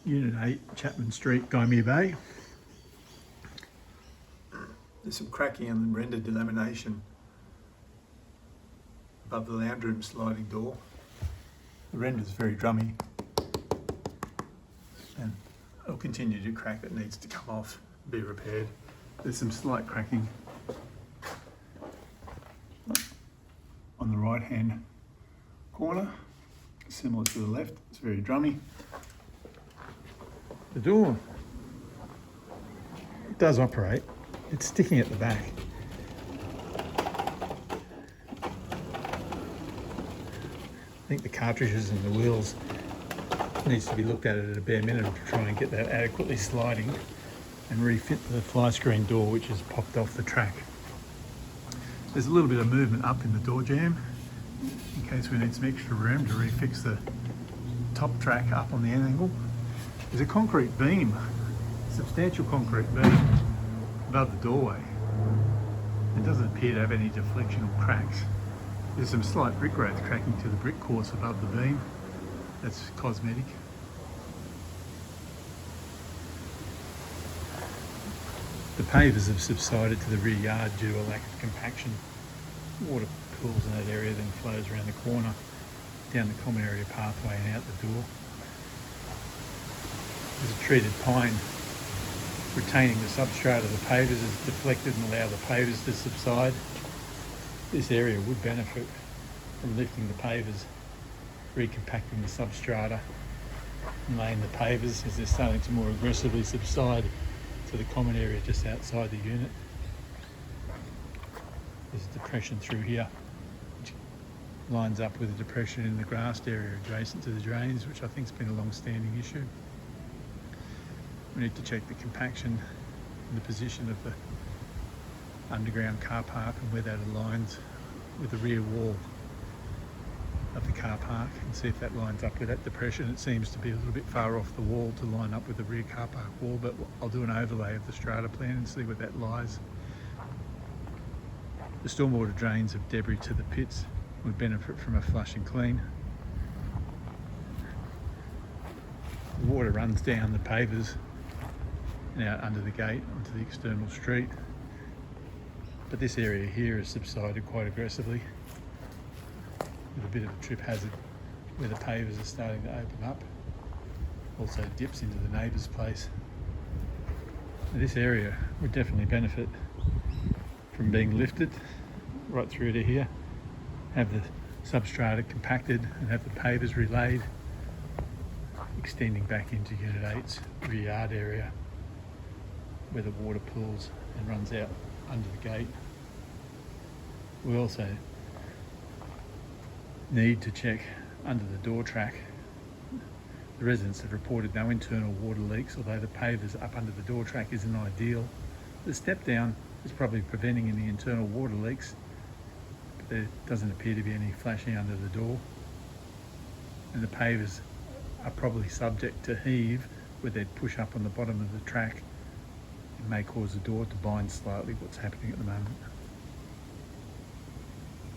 Unit 8, Chapman Street, Gymea Bay. There's some cracking and render delamination above the lounge room sliding door. The render's very drummy and it'll continue to crack. It needs to come off, be repaired. There's some slight cracking on the right hand corner, similar to the left. It's very drummy. The door does operate. It's sticking at the back. I think the cartridges and the wheels needs to be looked at a bare minimum to try and get that adequately sliding and refit the fly screen door, which has popped off the track. There's a little bit of movement up in the door jamb in case we need some extra room to refix the top track up on the end angle. There's a concrete beam, substantial concrete beam above the doorway. It doesn't appear to have any deflection or cracks. There's some slight brick growth cracking to the brick course above the beam. That's cosmetic. The pavers have subsided to the rear yard due to a lack of compaction. Water pools in that area, then flows around the corner, down the common area pathway and out the door. There's a treated pine retaining the substrate of the pavers is deflected and allow the pavers to subside. This area would benefit from lifting the pavers, recompacting the substrata and laying the pavers as they're starting to more aggressively subside to the common area just outside the unit. There's a depression through here which lines up with a depression in the grassed area adjacent to the drains, which I think has been a long-standing issue. We need to check the compaction and the position of the underground car park and where that aligns with the rear wall of the car park and see if that lines up with that depression. It seems to be a little bit far off the wall to line up with the rear car park wall, but I'll do an overlay of the strata plan and see where that lies. The stormwater drains of debris to the pits would benefit from a flush and clean. The water runs down the pavers and out under the gate onto the external street. But this area here has subsided quite aggressively with a bit of a trip hazard where the pavers are starting to open up. Also dips into the neighbour's place. Now this area would definitely benefit from being lifted right through to here, have the substrata compacted and have the pavers relayed, extending back into Unit 8's rear yard area where the water pools and runs out under the gate. We also need to check under the door track. The residents have reported no internal water leaks, although the pavers up under the door track isn't ideal. The step down is probably preventing any internal water leaks, but there doesn't appear to be any flashing under the door. And the pavers are probably subject to heave where they'd push up on the bottom of the track. It may cause the door to bind slightly, what's happening at the moment.